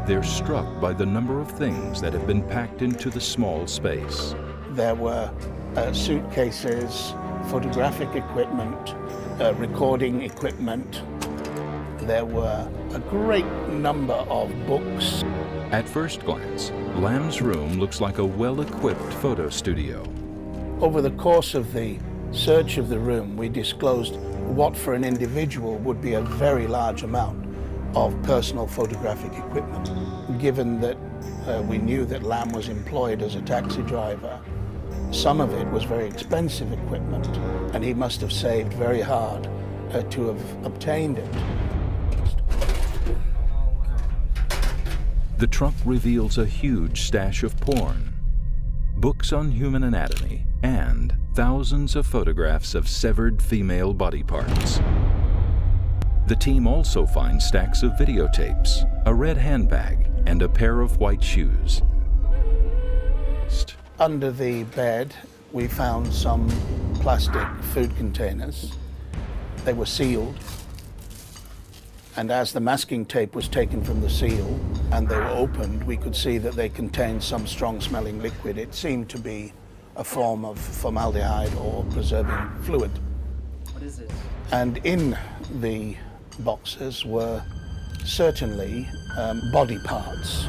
They're struck by the number of things that have been packed into the small space. There were suitcases, photographic equipment, recording equipment. There were a great number of books. At first glance, Lam's room looks like a well-equipped photo studio. Over the course of the search of the room, we disclosed what for an individual would be a very large amount of personal photographic equipment. Given that we knew that Lam was employed as a taxi driver, some of it was very expensive equipment, and he must have saved very hard to have obtained it. The trunk reveals a huge stash of porn, books on human anatomy, and thousands of photographs of severed female body parts. The team also finds stacks of videotapes, a red handbag, and a pair of white shoes. Under the bed, we found some plastic food containers. They were sealed, and as the masking tape was taken from the seal and they were opened, we could see that they contained some strong-smelling liquid. It seemed to be a form of formaldehyde or preserving fluid. What is this? And in the boxes were certainly body parts.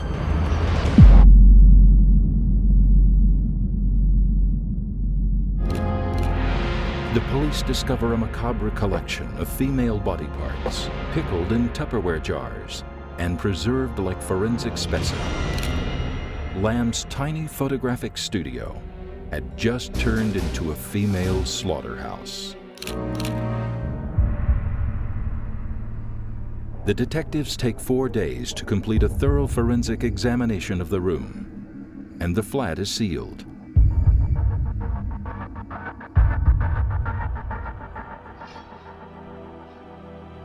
The police discover a macabre collection of female body parts, pickled in Tupperware jars and preserved like forensic specimens. Lam's tiny photographic studio had just turned into a female slaughterhouse. The detectives take 4 days to complete a thorough forensic examination of the room, and the flat is sealed.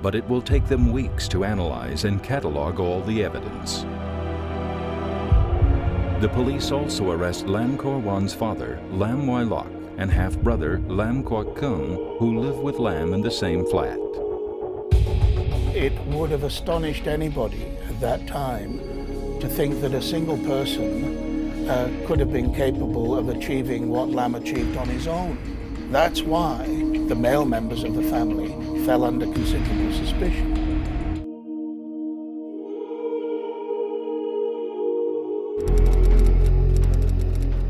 But it will take them weeks to analyze and catalog all the evidence. The police also arrest Lam Kor-wan's father, Lam Wai-lok, and half-brother Lam Kwok-keum, who live with Lam in the same flat. It would have astonished anybody at that time to think that a single person could have been capable of achieving what Lam achieved on his own. That's why the male members of the family fell under considerable suspicion.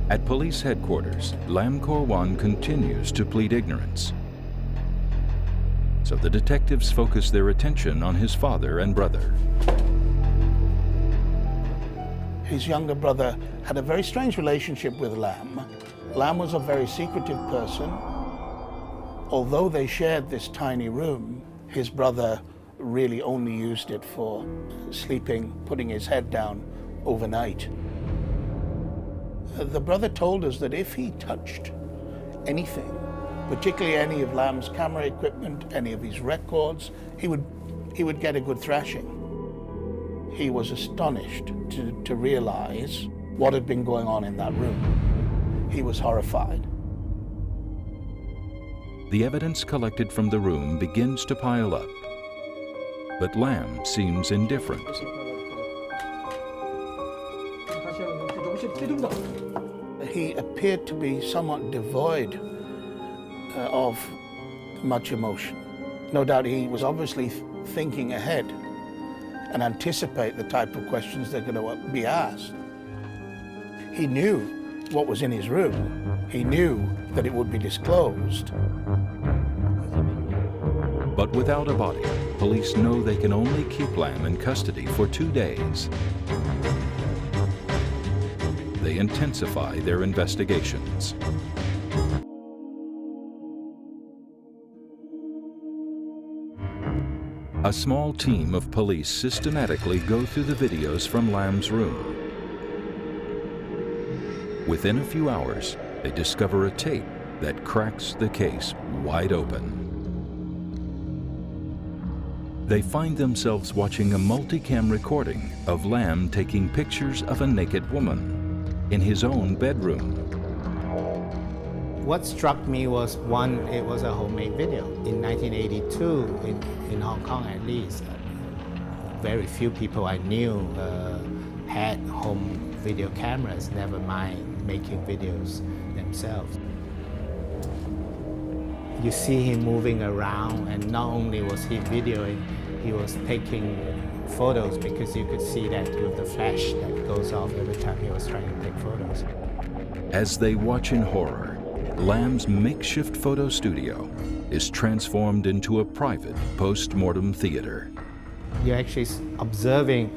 At police headquarters, Lam Kor-wan continues to plead ignorance. So the detectives focus their attention on his father and brother. His younger brother had a very strange relationship with Lam. Lam was a very secretive person. Although they shared this tiny room, his brother really only used it for sleeping, putting his head down overnight. The brother told us that if he touched anything, particularly any of Lam's camera equipment, any of his records, he would get a good thrashing. He was astonished to realize what had been going on in that room. He was horrified. The evidence collected from the room begins to pile up, but Lam seems indifferent. He appeared to be somewhat devoid of much emotion. No doubt he was obviously thinking ahead and anticipate the type of questions they're going to be asked. He knew what was in his room. He knew that it would be disclosed. But without a body, police know they can only keep Lam in custody for 2 days. They intensify their investigations. A small team of police systematically go through the videos from Lam's room. Within a few hours, they discover a tape that cracks the case wide open. They find themselves watching a multicam recording of Lam taking pictures of a naked woman in his own bedroom. What struck me was, one, it was a homemade video. In 1982, in Hong Kong at least, Very few people I knew had home video cameras, never mind making videos themselves. You see him moving around, and not only was he videoing, he was taking photos, because you could see that with the flash that goes off every time he was trying to take photos. As they watch in horror, Lam's makeshift photo studio is transformed into a private post-mortem theater. You're actually observing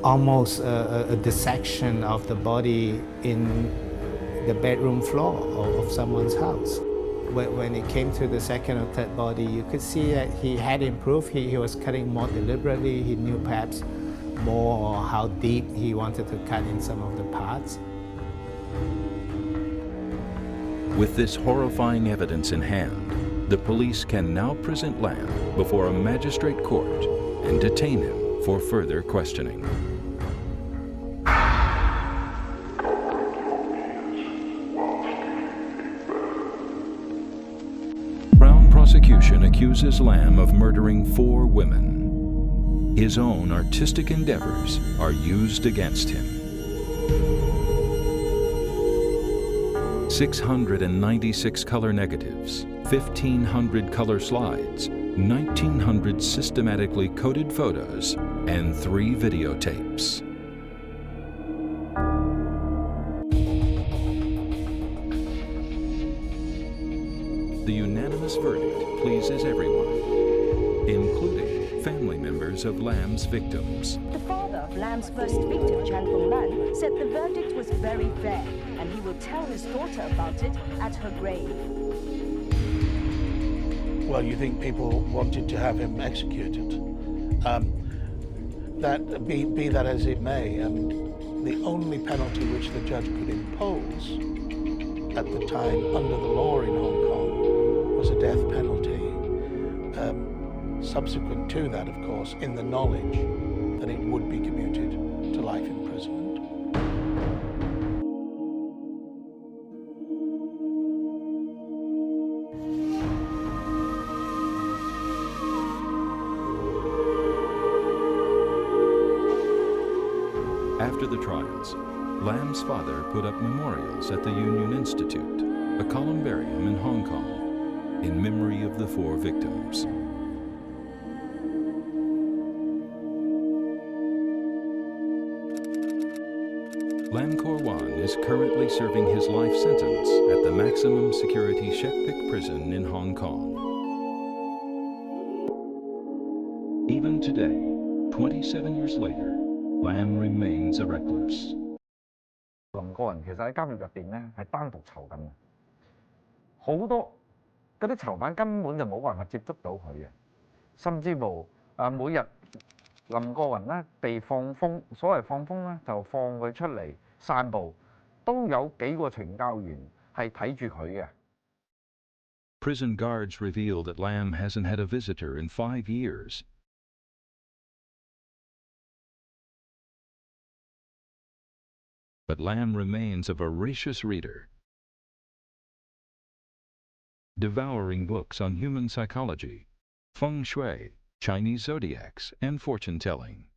almost a dissection of the body in the bedroom floor of someone's house. When it came to the second or third body, you could see that he had improved. He was cutting more deliberately. He knew perhaps more how deep he wanted to cut in some of the parts. With this horrifying evidence in hand, the police can now present Lam before a magistrate court and detain him for further questioning. Crown prosecution accuses Lam of murdering 4 women. His own artistic endeavors are used against him. 696 color negatives, 1,500 color slides, 1,900 systematically coded photos, and 3 videotapes. The unanimous verdict pleases everyone, including family members of Lam's victims. The father of Lam's first victim, Fung-lan, said the verdict was very fair, and he will tell his daughter about it at her grave. Well, you think people wanted to have him executed. Be that as it may, the only penalty which the judge could impose at the time under the law in Hong Kong was a death penalty. Subsequent to that, of course, in the knowledge that it would be commuted to life imprisonment. After the trials, Lam's father put up memorials at the Union Institute, a columbarium in Hong Kong, in memory of the 4 victims. Lam Kor-wan is currently serving his life sentence at the maximum security Shek Pik prison in Hong Kong. Even today, 27 years later, Lam remains a recluse. 林個人其實喺監獄入邊咧係單獨囚緊嘅，好多嗰啲囚犯根本就冇辦法接觸到佢嘅，甚至乎每日林過雲咧被放風，所謂放風咧就放佢出嚟散步，都有幾個懲教員係睇住佢嘅。Prison guards reveal that Lam hasn't had a visitor in 5 years. But Lam remains a voracious reader, devouring books on human psychology, feng shui, Chinese zodiacs, and fortune-telling.